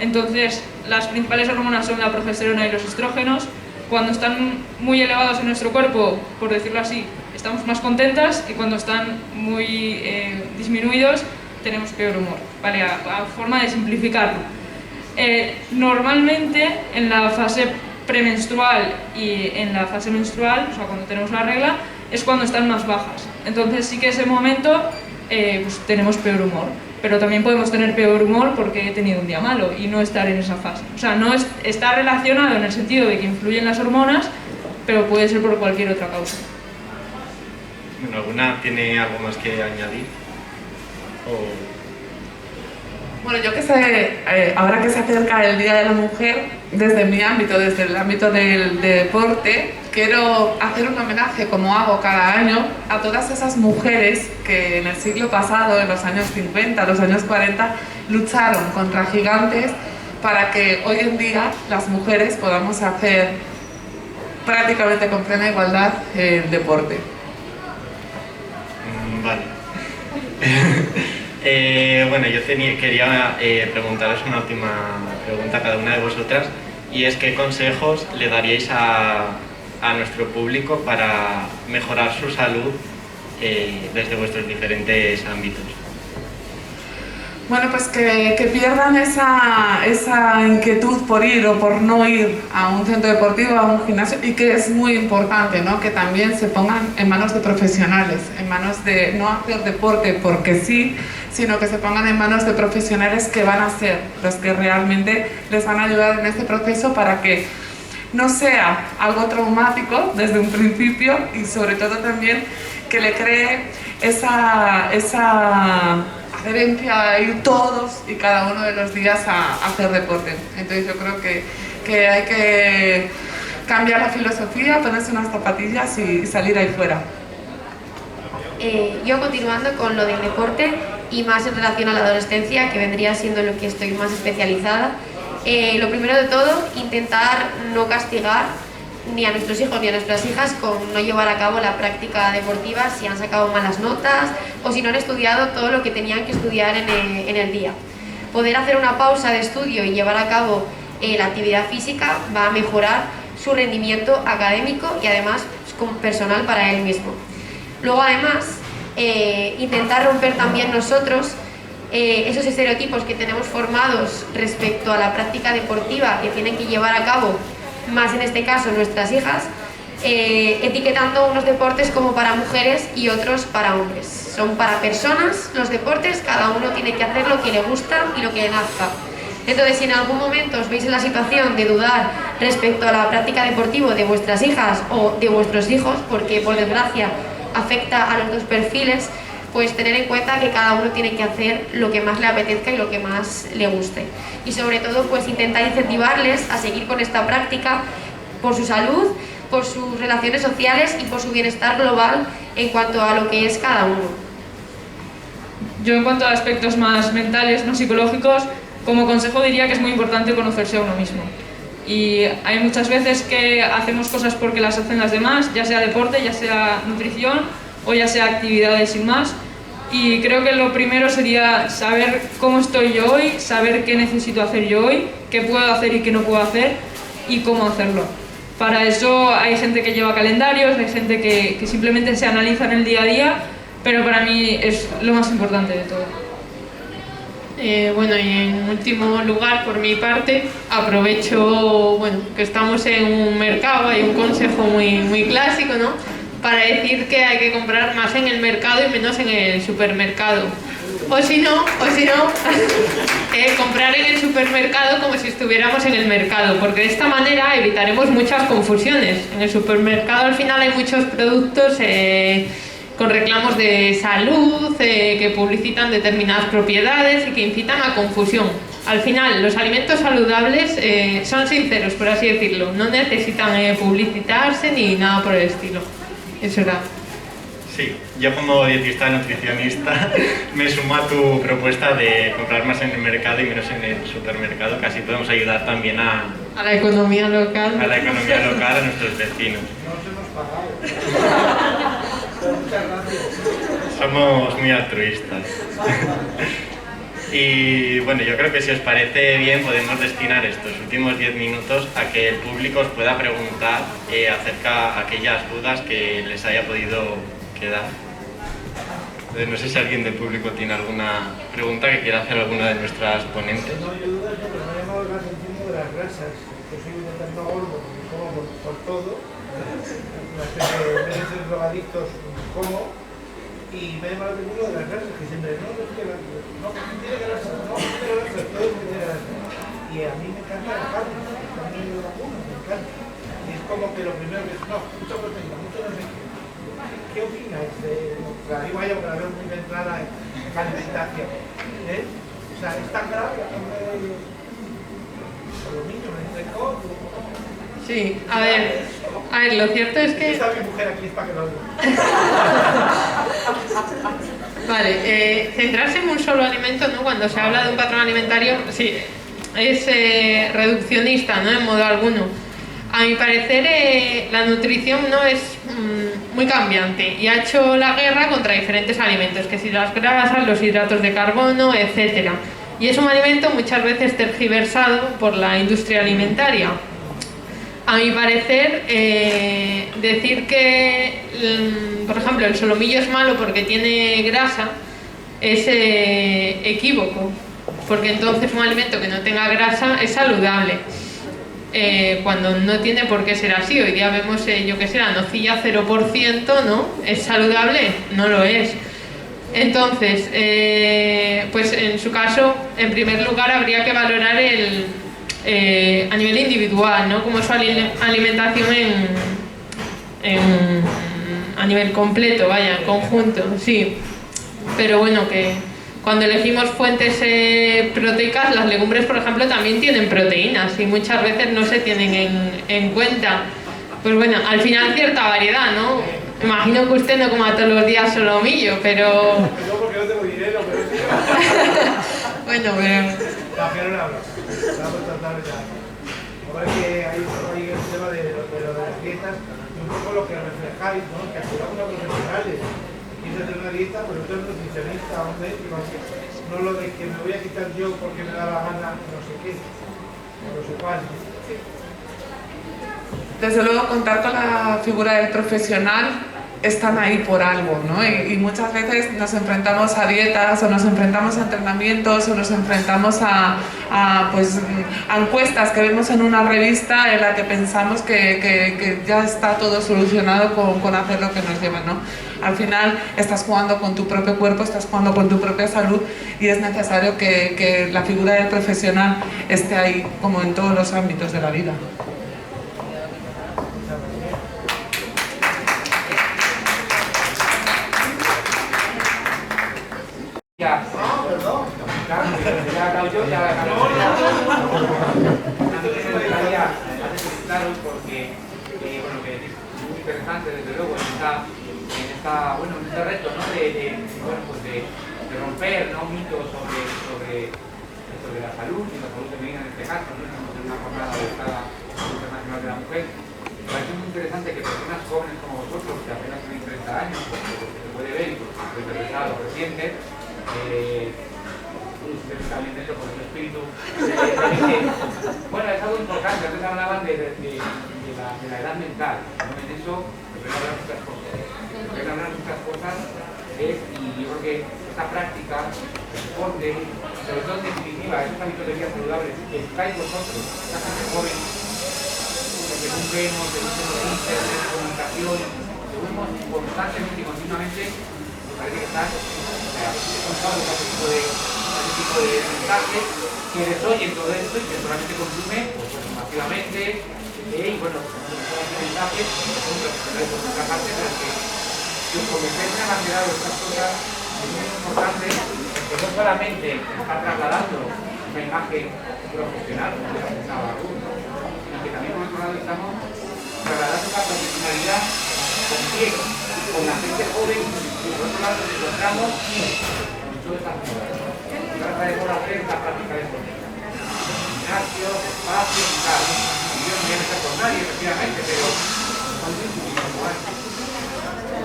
Entonces, las principales hormonas son la progesterona y los estrógenos. Cuando están muy elevados en nuestro cuerpo, por decirlo así, estamos más contentas, y cuando están muy disminuidos, tenemos peor humor, ¿vale? A forma de simplificarlo. Normalmente, en la fase premenstrual y en la fase menstrual, o sea, cuando tenemos la regla, es cuando están más bajas. Entonces sí que ese momento pues tenemos peor humor, pero también podemos tener peor humor porque he tenido un día malo y no estar en esa fase. O sea, no está relacionado en el sentido de que influyen las hormonas, pero puede ser por cualquier otra causa. Bueno, ¿alguna tiene algo más que añadir? Bueno, yo que sé, ahora que se acerca el Día de la Mujer, desde mi ámbito, desde el ámbito del deporte, quiero hacer un homenaje, como hago cada año, a todas esas mujeres que en el siglo pasado, en los años 50, los años 40, lucharon contra gigantes para que hoy en día las mujeres podamos hacer prácticamente con plena igualdad el deporte. Vale. Bueno, yo quería preguntaros una última pregunta a cada una de vosotras, y es ¿qué consejos le daríais a nuestro público para mejorar su salud desde vuestros diferentes ámbitos? Bueno, pues que pierdan esa inquietud por ir o por no ir a un centro deportivo, a un gimnasio, y que es muy importante, ¿no? Que también se pongan en manos de profesionales, en manos de no hacer deporte porque sí, sino que se pongan en manos de profesionales que van a ser los que realmente les van a ayudar en este proceso para que no sea algo traumático desde un principio, y sobre todo también que le cree esa adherencia a ir todos y cada uno de los días a hacer deporte. Entonces yo creo que hay que cambiar la filosofía, ponerse unas zapatillas y salir ahí fuera. Yo continuando con lo del deporte y más en relación a la adolescencia, que vendría siendo lo que estoy más especializada, lo primero de todo, intentar no castigar ni a nuestros hijos ni a nuestras hijas con no llevar a cabo la práctica deportiva si han sacado malas notas o si no han estudiado todo lo que tenían que estudiar en el día. Poder hacer una pausa de estudio y llevar a cabo la actividad física va a mejorar su rendimiento académico y además personal para él mismo. Luego además intentar romper también nosotros esos estereotipos que tenemos formados respecto a la práctica deportiva que tienen que llevar a cabo, más en este caso nuestras hijas, etiquetando unos deportes como para mujeres y otros para hombres. son para personas los deportes, cada uno tiene que hacer lo que le gusta y lo que le nazca. Entonces, si en algún momento os veis en la situación de dudar respecto a la práctica deportiva de vuestras hijas o de vuestros hijos, porque por desgracia afecta a los dos perfiles, pues tener en cuenta que cada uno tiene que hacer lo que más le apetezca y lo que más le guste. Y sobre todo, pues intentar incentivarles a seguir con esta práctica por su salud, por sus relaciones sociales y por su bienestar global en cuanto a lo que es cada uno. Yo, en cuanto a aspectos más mentales, no psicológicos, como consejo diría que es muy importante conocerse a uno mismo. Y hay muchas veces que hacemos cosas porque las hacen las demás, ya sea deporte, ya sea nutrición o ya sea actividades sin más. Y creo que lo primero sería saber cómo estoy yo hoy, saber qué necesito hacer yo hoy, qué puedo hacer y qué no puedo hacer y cómo hacerlo. Para eso hay gente que lleva calendarios, hay gente que simplemente se analiza en el día a día, pero para mí es lo más importante de todo. Bueno, y en último lugar, por mi parte, aprovecho, bueno, que estamos en un mercado, hay un consejo muy clásico, ¿no?, para decir que hay que comprar más en el mercado y menos en el supermercado. O si no, comprar en el supermercado como si estuviéramos en el mercado, porque de esta manera evitaremos muchas confusiones. En el supermercado al final hay muchos productos con reclamos de salud, que publicitan determinadas propiedades y que incitan a confusión. Al final, los alimentos saludables son sinceros, por así decirlo, no necesitan publicitarse ni nada por el estilo. Eso era. Sí, yo como dietista nutricionista me sumo a tu propuesta de comprar más en el mercado y menos en el supermercado, que así podemos ayudar también a la economía local. A la economía local, a nuestros vecinos. Somos muy altruistas. Y bueno, yo creo que si os parece bien podemos destinar estos últimos 10 minutos a que el público os pueda preguntar acerca de aquellas dudas que les haya podido quedar. Entonces, no sé si alguien del público tiene alguna pregunta que quiera hacer alguna de nuestras ponentes. No, yo dudas no, pero me ha llamado la atención de las grasas. Yo soy un eterno gordo porque como por todo. Una especie de meses de drogadictos como. Y me ha llamado la atención de las grasas, que siempre no tiene grasas, todo es que tiene grasas. Y a mí me encanta la carne, también de vacuno, me encanta. Y es como que lo primero que es, no, mucha proteína, mucho no sé qué. ¿Qué opináis de la digo yo, que la veo muy centrada en alimentación? O sea, es tan grave la carne de los niños, me entrecó. Sí, a ver, lo cierto es que... Está mi mujer aquí, es para que lo diga. Vale, centrarse en un solo alimento, ¿no?, cuando se habla de un patrón alimentario, sí, es reduccionista, ¿no?, en modo alguno. A mi parecer, la nutrición no es muy cambiante y ha hecho la guerra contra diferentes alimentos, que si las grasas, los hidratos de carbono, etc. Y es un alimento muchas veces tergiversado por la industria alimentaria. A mi parecer, decir que, por ejemplo, el solomillo es malo porque tiene grasa es equívoco, porque entonces un alimento que no tenga grasa es saludable, cuando no tiene por qué ser así. Hoy día vemos, yo que sé, la nocilla 0%, ¿no? ¿Es saludable? No lo es. Entonces, pues en su caso, en primer lugar, habría que valorar a nivel individual, ¿no?, como su alimentación a nivel completo, vaya, en conjunto, sí. Pero bueno, que cuando elegimos fuentes proteicas, las legumbres, por ejemplo, también tienen proteínas y muchas veces no se tienen en cuenta. Pues bueno, al final cierta variedad, ¿no? Imagino que usted no coma todos los días solomillo, pero... No, porque no tengo dinero, pero sí. Bueno, pero... La que no la hablo. Vamos a tratar de ahora que hay el tema de las dietas, y un poco lo que reflejáis, ¿no? Que acudamos a profesionales. Quieres hacer una dieta, pero tú eres nutricionista, un médico, no lo de que me voy a quitar yo porque me da la gana, no sé qué, no sé cuál. Desde luego, contar con la figura del profesional están ahí por algo, ¿no? Y muchas veces nos enfrentamos a dietas o nos enfrentamos a entrenamientos o nos enfrentamos a encuestas que vemos en una revista en la que pensamos que ya está todo solucionado con hacer lo que nos lleva, ¿no? Al final estás jugando con tu propio cuerpo, estás jugando con tu propia salud y es necesario que la figura del profesional esté ahí, como en todos los ámbitos de la vida. Ya, claro, porque bueno, que es muy interesante desde luego en este reto, ¿no? de romper, ¿no? mitos sobre la salud y la salud femenina en este caso, ¿no? Estamos en una jornada dedicada a la Salud Internacional de la Mujer. Me parece muy interesante que personas jóvenes como vosotros, que apenas tenéis 30 años, por lo que se puede ver y por lo interesado reciente, también dentro por el espíritu, bueno, es algo importante. Antes hablaban de la edad mental, ¿no? En eso se pueden hablar muchas cosas. Y yo creo que esta práctica responde, sobre todo en definitiva, esos hábitos de vida saludables que estáis vosotros, esta gente joven, que vemos, de noticias, de comunicación, que vemos constantemente y continuamente, me parece que estás contados a ese tipo de mensajes que desoyen todo esto y que solamente consume pues, masivamente y bueno, mensajes que son profesionales por nuestra parte, pero que os convencéis de la manera de estas cosas es muy importante, que no solamente está trasladando una imagen profesional, como ya pensaba alguno, sino que también por otro lado estamos trasladando una profesionalidad con ciegos, con la gente joven, y por otro lado nos encontramos con todas estas cosas. Trata de por hacer la práctica deportiva. Gimnasio, espacio y tal. Y yo no voy a meter con nadie, efectivamente, pero son muy importantes.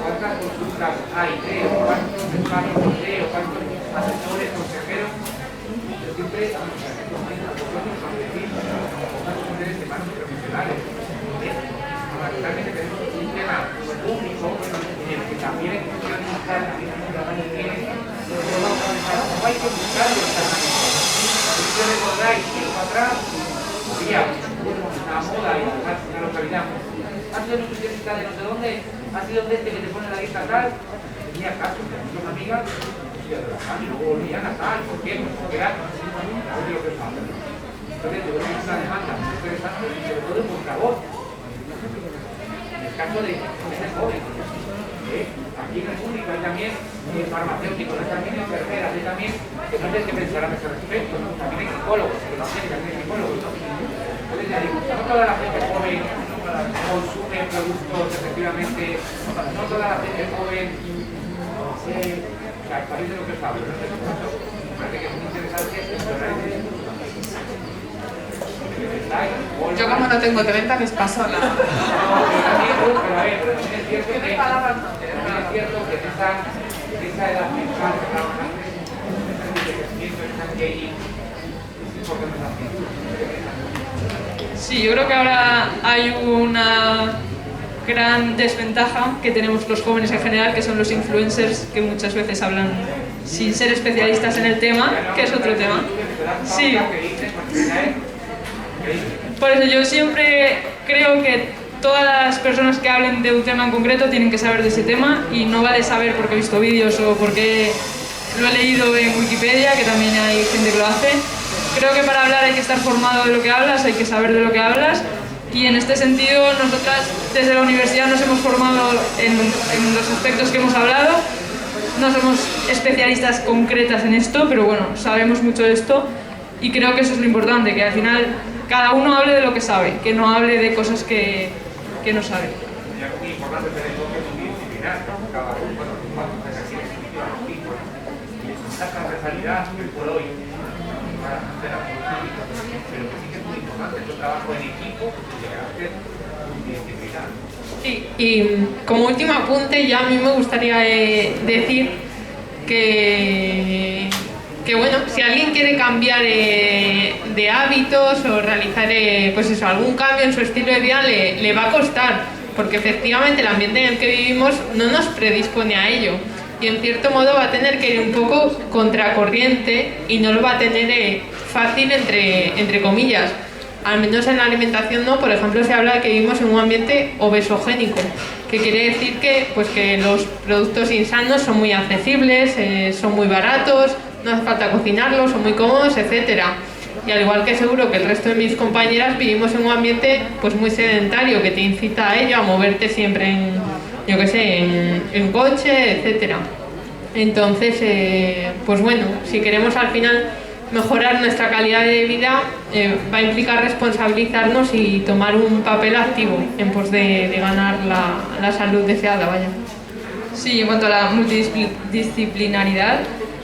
¿Cuántas consultas hay? ¿Cuántos espacios de cuántos asesores, consejeros? Yo siempre a vosotros os decir, cuántos ustedes de manos profesionales. Realmente tenemos un tema público en el que también hay que buscar no hay que buscarlo exactamente. Si recordáis tiempo atrás, había una moda en una localidad. Ha sido nutricionista de no sé dónde, ha sido de este que te pone la dieta tal, tenía caso, son amigas, y luego volvían a tal, ¿por qué? Porque era lo que pasa. Entonces, yo creo que es una demanda muy interesante y sobre todo en vuestra voz. En el caso de ser joven. Aquí en el público hay también farmacéuticos, hay también enfermeras, hay también que no sé qué pensarán a ese respecto, ¿no? También hay psicólogos, que también hay psicólogos, ¿no? Entonces ya digo, no toda la gente joven consume productos, efectivamente, no toda la gente joven parece lo que os hablo, ¿no? Me parece que es muy interesante explorar ese discurso. Yo como no tengo 30 les paso la... Pero también es cierto que esa edad mental que hablaban antes, ese crecimiento, ese engaging, es importante también. Sí, yo creo que ahora hay una gran desventaja que tenemos los jóvenes en general, que son los influencers, que muchas veces hablan sin ser especialistas en el tema, que es otro tema. Sí. Por eso yo siempre creo que todas las personas que hablen de un tema en concreto tienen que saber de ese tema y no vale saber porque he visto vídeos o porque lo he leído en Wikipedia, que también hay gente que lo hace. Creo que para hablar hay que estar formado de lo que hablas, hay que saber de lo que hablas y en este sentido nosotras desde la universidad nos hemos formado en los aspectos que hemos hablado. No somos especialistas concretas en esto, pero bueno, sabemos mucho de esto y creo que eso es lo importante, que al final cada uno hable de lo que sabe, que no hable de cosas que no sabe. Es muy importante tener enfoques multidisciplinar, cada uno, bueno, aquí en esta transversalidad que por hoy para hacer pero que sí que es muy importante, es un trabajo en equipo que llegará a ser multidisciplinar. Sí, y como último apunte, ya a mí me gustaría decir que bueno, si alguien quiere cambiar de hábitos o realizar pues eso, algún cambio en su estilo de vida, le va a costar. porque efectivamente el ambiente en el que vivimos no nos predispone a ello y en cierto modo va a tener que ir un poco contracorriente y no lo va a tener fácil entre comillas. Al menos en la alimentación no, por ejemplo se habla de que vivimos en un ambiente obesogénico, que quiere decir que los productos insanos son muy accesibles, son muy baratos, no hace falta cocinarlos, son muy cómodos, etcétera. Y al igual que seguro que el resto de mis compañeras vivimos en un ambiente pues muy sedentario que te incita a ello, a moverte siempre en coche, etcétera. Entonces, pues bueno, si queremos al final mejorar nuestra calidad de vida, va a implicar responsabilizarnos y tomar un papel activo en pos de ganar la salud deseada, vaya. Sí, en cuanto a la multidisciplinaridad,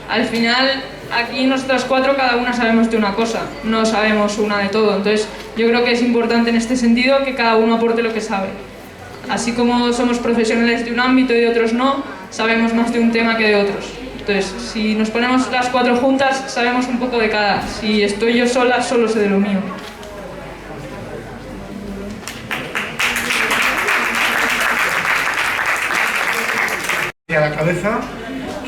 al final aquí nosotras cuatro cada una sabemos de una cosa, no sabemos una de todo, entonces yo creo que es importante en este sentido que cada uno aporte lo que sabe. Así como somos profesionales de un ámbito y de otros no, sabemos más de un tema que de otros. Entonces, si nos ponemos las cuatro juntas, sabemos un poco de cada. Si estoy yo sola, solo sé de lo mío. A la cabeza,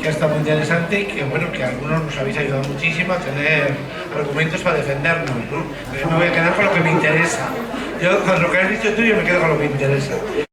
que ha estado muy interesante y que bueno, que algunos nos habéis ayudado muchísimo a tener argumentos para defendernos, ¿no? Yo me voy a quedar con lo que me interesa. Yo con lo que has dicho tú, yo me quedo con lo que me interesa.